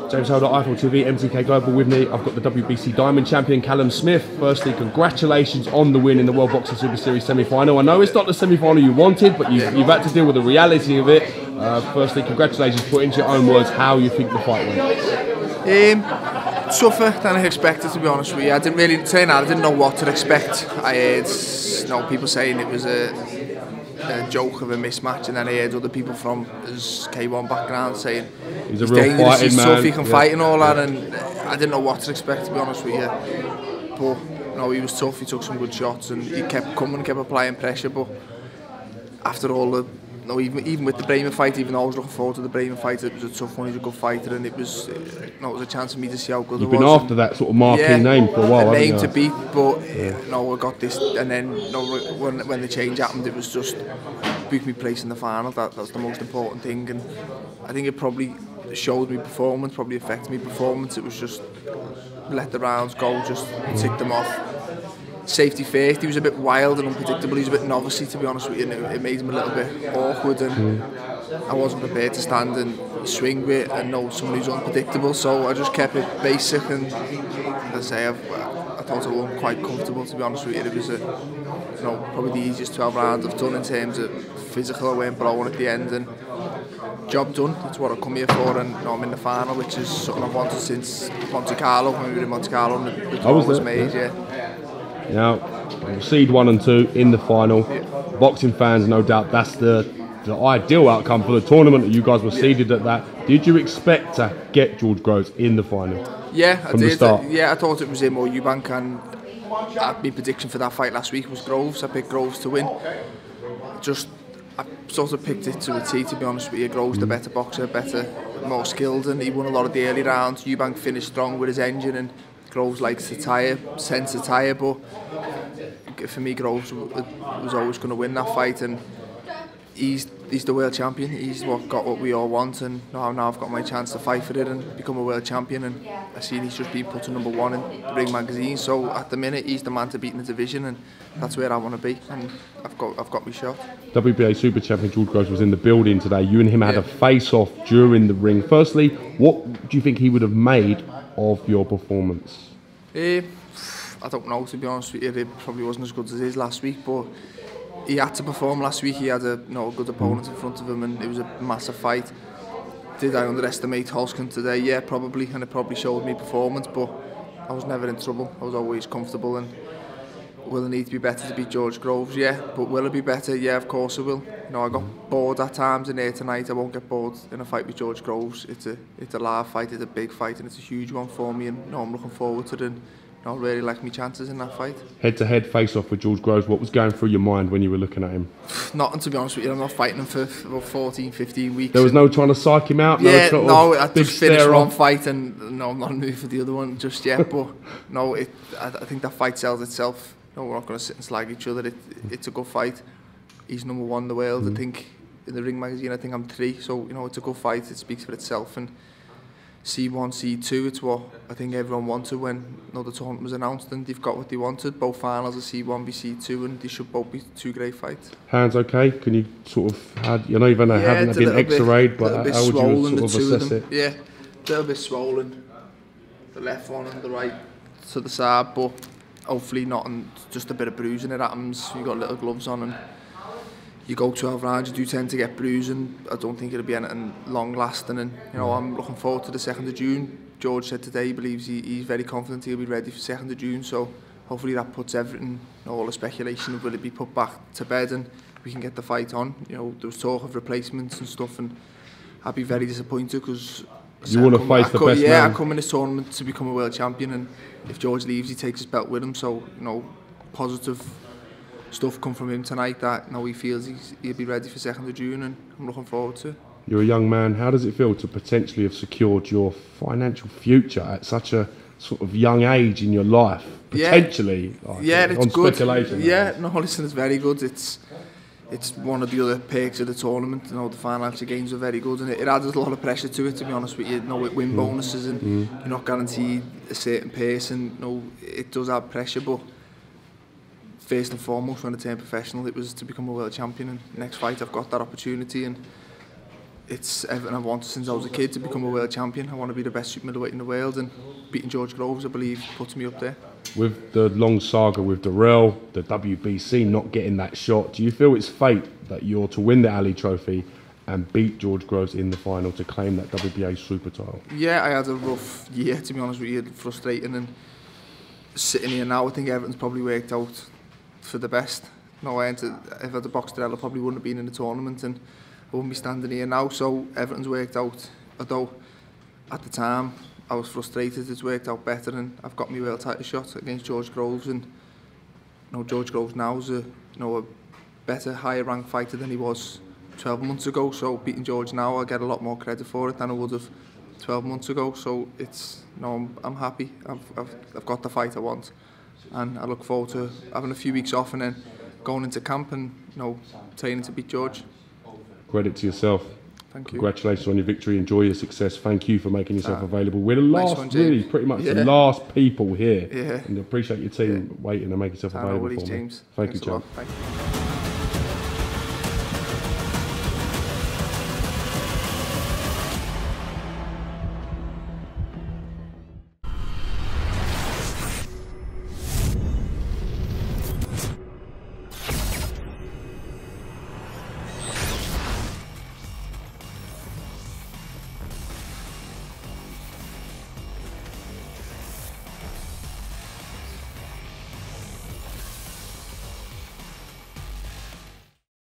James Holder, iFall TV, MTK Global with me. I've got the WBC Diamond Champion, Callum Smith. Firstly, congratulations on the win in the World Boxing Super Series semi-final. I know it's not the semi-final you wanted, but you've had to deal with the reality of it. Firstly, congratulations. Put into your own words how you think the fight went. Tougher than I expected, to be honest with you. I didn't really train out. I didn't know what to expect. I heard people saying it was a joke of a mismatch, and then I heard other people from his K1 background saying he's a real dangerous, fighting he's man. tough, he can fight and all that, and I didn't know what to expect, to be honest with you. But no, he was tough, he took some good shots, and he kept coming, kept applying pressure. But after all the even with the Bremen fight, even though I was looking forward to the Bremen fight, it was a tough one. He's a good fighter, and it was a chance for me to see how good You've it was. You've been after that sort of marquee name for a while, a haven't name you? to beat, but I got this, and then when the change happened, it was just book me place in the final. That's the most important thing, and I think it probably showed me performance, probably affected me performance. It was just let the rounds go, just tick them off. Safety first. He was a bit wild and unpredictable. He was a bit novice, to be honest with you. It made him a little bit awkward, and I wasn't prepared to stand and swing with and know someone who's unpredictable. So I just kept it basic, and as I say, I thought I won quite comfortable, to be honest with you. It was probably the easiest 12 rounds I've done in terms of physical. I weren't blowing at the end, and job done. That's what I've come here for, and I'm in the final, which is something I've wanted since Monte Carlo, when we were in Monte Carlo, and the draw was made. Now, seed 1 and 2 in the final. Boxing fans, no doubt, that's the ideal outcome for the tournament, that you guys were seeded at that. Did you expect to get George Groves in the final? Yeah, from the start? I thought it was him or Eubank, and my prediction for that fight last week was Groves. I picked Groves to win. I sort of picked it to a T, to be honest with you. Groves the better boxer, more skilled, and he won a lot of the early rounds. Eubank finished strong with his engine, and Groves likes to sense to tire, but for me, Groves was always going to win that fight, and he's the world champion. He's got what we all want, and now I've got my chance to fight for it and become a world champion. And I seen he's just been put to #1 in the Ring magazine. So at the minute, he's the man to beat in the division, and that's where I want to be. And I've got my shot. WBA Super Champion George Groves was in the building today. You and him had a face-off during the ring. Firstly, what do you think he would have made of your performance? I don't know, to be honest with you. It probably wasn't as good as his last week, but he had to perform last week. He had a good opponent in front of him, and it was a massive fight. Did I underestimate Holzken today? Yeah, probably, and it probably showed me performance, but I was never in trouble. I was always comfortable, and will I need to be better to beat George Groves? Yeah, but will it be better? Yeah, of course I will. I got bored at times in here tonight. I won't get bored in a fight with George Groves. It's a live fight, it's a big fight, and it's a huge one for me, and I'm looking forward to it, and I really like my chances in that fight. Head-to-head face-off with George Groves, what was going through your mind when you were looking at him? Nothing, to be honest with you. I'm not fighting him for about 14, 15 weeks. There was no trying to psych him out? I just finished one fight, and I'm not in the mood for the other one just yet. But I think that fight sells itself. We're not going to sit and slag each other. It's a good fight. He's #1 in the world. I think in the Ring magazine, I think I'm 3. So it's a good fight. It speaks for itself. And C1, C2, it's what I think everyone wanted when the tournament was announced, and they've got what they wanted. Both finals are C1 v C2, and they should both be 2 great fights. Hands okay? Can you sort of haven't been X-rayed, but how would you sort of assess it? Yeah, a little bit swollen. The left one and the right to the side, but hopefully not, and just a bit of bruising. It happens. You got little gloves on, and you go 12 rounds, you do tend to get bruising. I don't think it'll be anything long lasting, and I'm looking forward to the 2nd of June. George said today he believes he's very confident he'll be ready for 2nd of June, so hopefully that puts everything, all the speculation of will it be put back to bed, and we can get the fight on. There was talk of replacements and stuff, and I'd be very disappointed, because you want to face the best man. Yeah, I come in this tournament to become a world champion, and if George leaves, he takes his belt with him. So positive stuff come from him tonight that he feels he'll be ready for 2nd of June, and I'm looking forward to it. You're a young man. How does it feel to potentially have secured your financial future at such a sort of young age in your life? Potentially, it's on good. Speculation. Listen, it's very good. It's one of the other perks of the tournament. The financial gains are very good, and it adds a lot of pressure to it, to be honest with you. With win bonuses, and you're not guaranteed a certain pace, and it does add pressure, but first and foremost, when I turned professional, it was to become a world champion, and next fight I've got that opportunity, and it's everything I've wanted since I was a kid, to become a world champion. I want to be the best super middleweight in the world, and beating George Groves, I believe, puts me up there. With the long saga with Darrell, the WBC not getting that shot, do you feel it's fate that you're to win the Ali Trophy and beat George Groves in the final to claim that WBA super title? Yeah, I had a rough year, to be honest with you, frustrating, and sitting here now, I think everything's probably worked out for the best. No, if I'd have boxed Darrell, I probably wouldn't have been in the tournament, and I wouldn't be standing here now, so everything's worked out. Although at the time I was frustrated, it's worked out better, and I've got my world title shot against George Groves, and George Groves now is a better, higher ranked fighter than he was 12 months ago. So beating George now, I get a lot more credit for it than I would have 12 months ago. So it's I'm happy. I've got the fight I want, and I look forward to having a few weeks off and then going into camp and training to beat George. Credit to yourself. Thank you. Congratulations on your victory. Enjoy your success. Thank you for making yourself available. We're the last, one, really, pretty much the last people here. Yeah. And I appreciate your team waiting and making yourself available for me. James. Thank you, Thanks a lot. James. Thank you.